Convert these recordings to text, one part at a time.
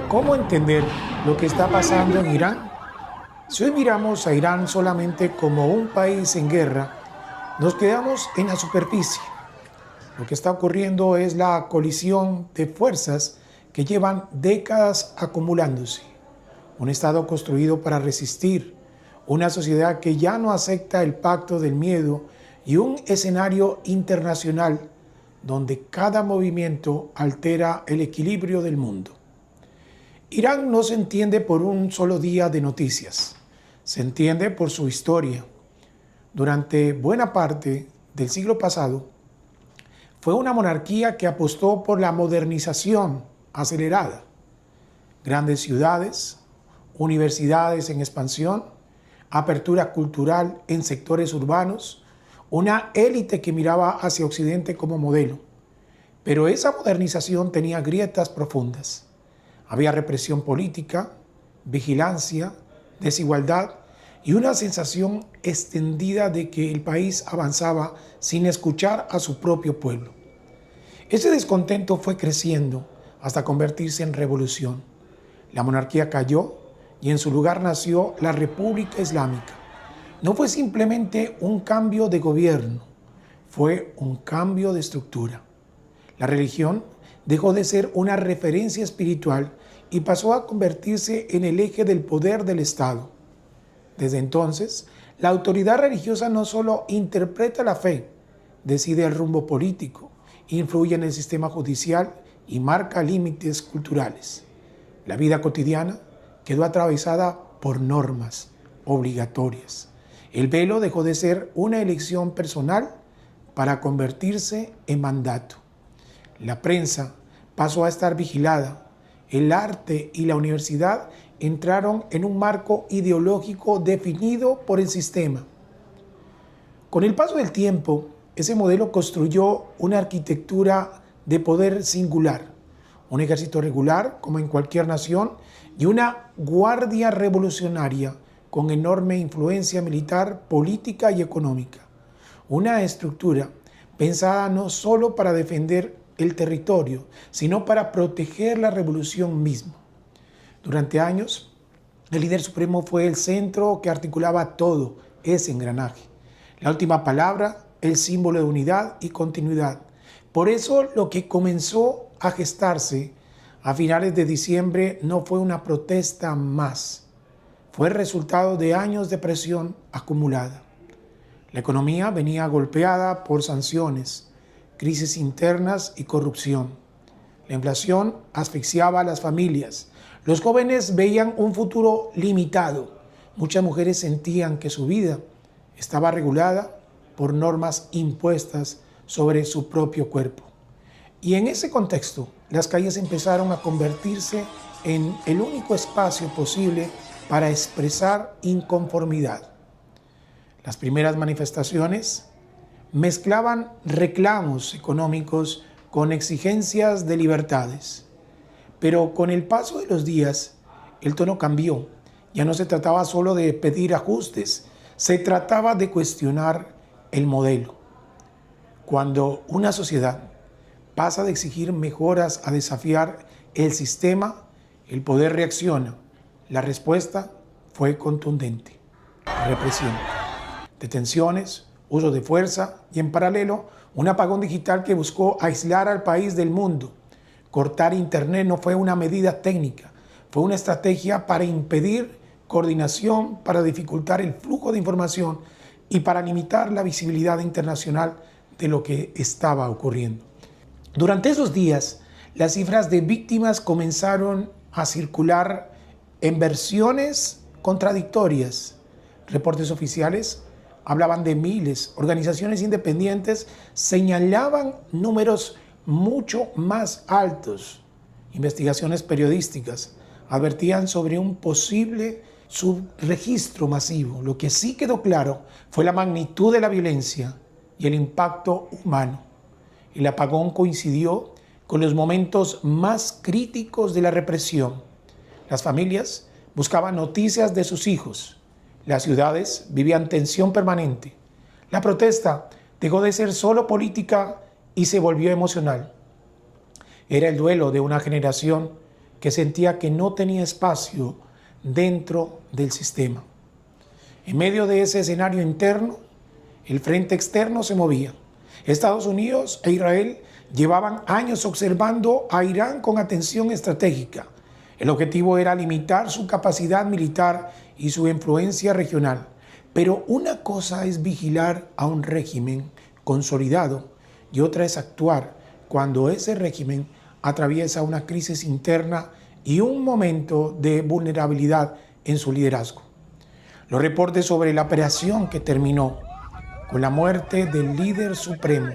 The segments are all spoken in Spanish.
¿Cómo entender lo que está pasando en Irán? Si hoy miramos a Irán solamente como un país en guerra, nos quedamos en la superficie. Lo que está ocurriendo es la colisión de fuerzas que llevan décadas acumulándose. Un Estado construido para resistir, una sociedad que ya no acepta el pacto del miedo y un escenario internacional donde cada movimiento altera el equilibrio del mundo. Irán no se entiende por un solo día de noticias, se entiende por su historia. Durante buena parte del siglo pasado, fue una monarquía que apostó por la modernización acelerada. Grandes ciudades, universidades en expansión, apertura cultural en sectores urbanos, una élite que miraba hacia Occidente como modelo. Pero esa modernización tenía grietas profundas. Había represión política, vigilancia, desigualdad y una sensación extendida de que el país avanzaba sin escuchar a su propio pueblo. Ese descontento fue creciendo hasta convertirse en revolución. La monarquía cayó y en su lugar nació la República Islámica. No fue simplemente un cambio de gobierno, fue un cambio de estructura. La religión dejó de ser una referencia espiritual y pasó a convertirse en el eje del poder del Estado. Desde entonces, la autoridad religiosa no solo interpreta la fe, decide el rumbo político, influye en el sistema judicial y marca límites culturales. La vida cotidiana quedó atravesada por normas obligatorias. El velo dejó de ser una elección personal para convertirse en mandato. La prensa pasó a estar vigilada. El arte y la universidad entraron en un marco ideológico definido por el sistema. Con el paso del tiempo, ese modelo construyó una arquitectura de poder singular, un ejército regular, como en cualquier nación, y una guardia revolucionaria con enorme influencia militar, política y económica. Una estructura pensada no solo para defender el territorio, sino para proteger la revolución misma. Durante años, el líder supremo fue el centro que articulaba todo ese engranaje. La última palabra, el símbolo de unidad y continuidad. Por eso lo que comenzó a gestarse a finales de diciembre no fue una protesta más, fue el resultado de años de presión acumulada. La economía venía golpeada por sanciones, crisis internas y corrupción. La inflación asfixiaba a las familias. Los jóvenes veían un futuro limitado. Muchas mujeres sentían que su vida estaba regulada por normas impuestas sobre su propio cuerpo. Y en ese contexto, las calles empezaron a convertirse en el único espacio posible para expresar inconformidad. Las primeras manifestaciones mezclaban reclamos económicos con exigencias de libertades. Pero con el paso de los días, el tono cambió. Ya no se trataba solo de pedir ajustes, se trataba de cuestionar el modelo. Cuando una sociedad pasa de exigir mejoras a desafiar el sistema, el poder reacciona. La respuesta fue contundente. Represión, detenciones, uso de fuerza y en paralelo un apagón digital que buscó aislar al país del mundo. Cortar internet no fue una medida técnica, fue una estrategia para impedir coordinación, para dificultar el flujo de información y para limitar la visibilidad internacional de lo que estaba ocurriendo. Durante esos días, las cifras de víctimas comenzaron a circular en versiones contradictorias. Reportes oficiales hablaban de miles, organizaciones independientes señalaban números mucho más altos. Investigaciones periodísticas advertían sobre un posible subregistro masivo. Lo que sí quedó claro fue la magnitud de la violencia y el impacto humano. El apagón coincidió con los momentos más críticos de la represión. Las familias buscaban noticias de sus hijos. Las ciudades vivían tensión permanente. La protesta dejó de ser solo política y se volvió emocional. Era el duelo de una generación que sentía que no tenía espacio dentro del sistema. En medio de ese escenario interno, el frente externo se movía. Estados Unidos e Israel llevaban años observando a Irán con atención estratégica. El objetivo era limitar su capacidad militar y su influencia regional. Pero una cosa es vigilar a un régimen consolidado y otra es actuar cuando ese régimen atraviesa una crisis interna y un momento de vulnerabilidad en su liderazgo. Los reportes sobre la operación que terminó con la muerte del líder supremo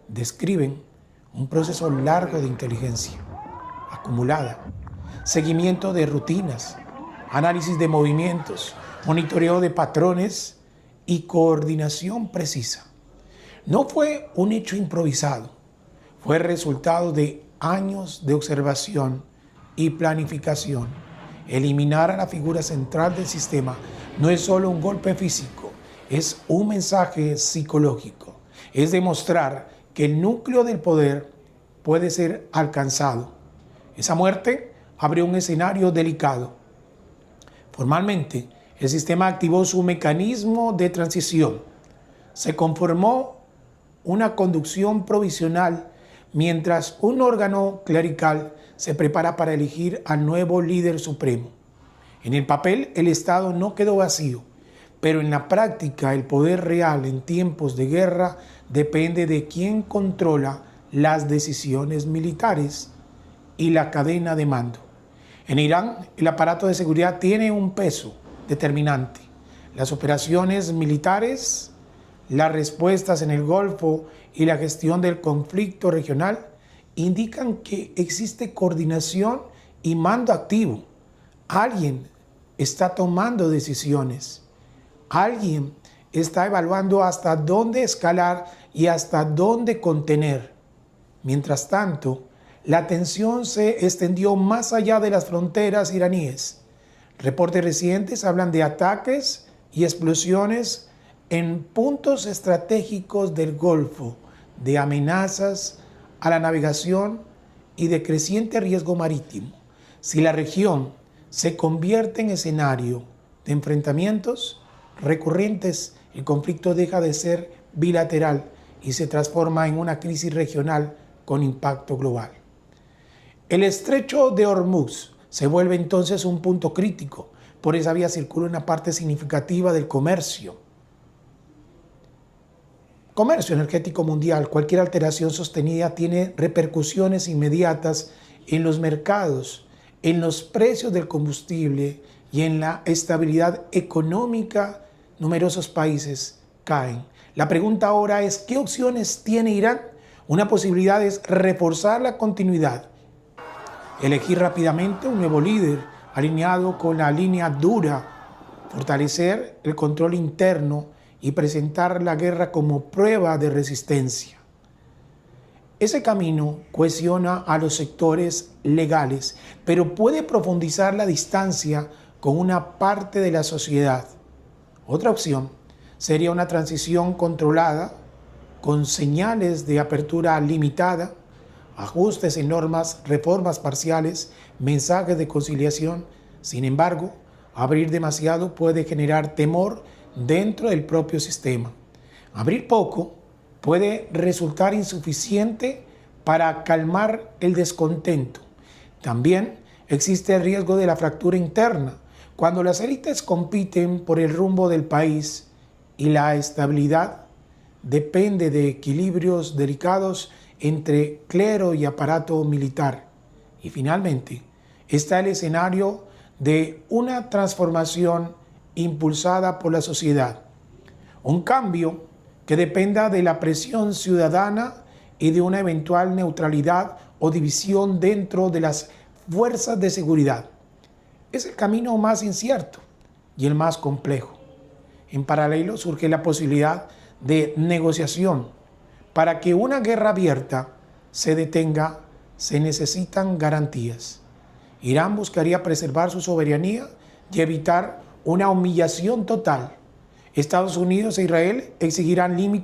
describen un proceso largo de inteligencia acumulada, seguimiento de rutinas, análisis de movimientos, monitoreo de patrones y coordinación precisa. No fue un hecho improvisado, fue resultado de años de observación y planificación. Eliminar a la figura central del sistema no es solo un golpe físico, es un mensaje psicológico. Es demostrar que el núcleo del poder puede ser alcanzado. Esa muerte abrió un escenario delicado. Formalmente, el sistema activó su mecanismo de transición. Se conformó una conducción provisional mientras un órgano clerical se prepara para elegir al nuevo líder supremo. En el papel, el Estado no quedó vacío, pero en la práctica, el poder real en tiempos de guerra depende de quién controla las decisiones militares y la cadena de mando. En Irán, el aparato de seguridad tiene un peso determinante. Las operaciones militares, las respuestas en el Golfo y la gestión del conflicto regional indican que existe coordinación y mando activo. Alguien está tomando decisiones. Alguien está evaluando hasta dónde escalar y hasta dónde contener. Mientras tanto, la tensión se extendió más allá de las fronteras iraníes. Reportes recientes hablan de ataques y explosiones en puntos estratégicos del Golfo, de amenazas a la navegación y de creciente riesgo marítimo. Si la región se convierte en escenario de enfrentamientos recurrentes, el conflicto deja de ser bilateral y se transforma en una crisis regional con impacto global. El estrecho de Hormuz se vuelve entonces un punto crítico. Por esa vía circula una parte significativa del comercio energético mundial. Cualquier alteración sostenida tiene repercusiones inmediatas en los mercados, en los precios del combustible y en la estabilidad económica. Numerosos países caen. La pregunta ahora es, ¿qué opciones tiene Irán? Una posibilidad es reforzar la continuidad, elegir rápidamente un nuevo líder alineado con la línea dura, fortalecer el control interno y presentar la guerra como prueba de resistencia. Ese camino cohesiona a los sectores legales, pero puede profundizar la distancia con una parte de la sociedad. Otra opción sería una transición controlada, con señales de apertura limitada, ajustes en normas, reformas parciales, mensajes de conciliación. Sin embargo, abrir demasiado puede generar temor dentro del propio sistema. Abrir poco puede resultar insuficiente para calmar el descontento. También existe el riesgo de la fractura interna. Cuando las élites compiten por el rumbo del país y la estabilidad depende de equilibrios delicados entre clero y aparato militar. Y finalmente está el escenario de una transformación impulsada por la sociedad. Un cambio que dependa de la presión ciudadana y de una eventual neutralidad o división dentro de las fuerzas de seguridad. Es el camino más incierto y el más complejo. En paralelo surge la posibilidad de negociación. Para que una guerra abierta se detenga, se necesitan garantías. Irán buscaría preservar su soberanía y evitar una humillación total. Estados Unidos e Israel exigirán límites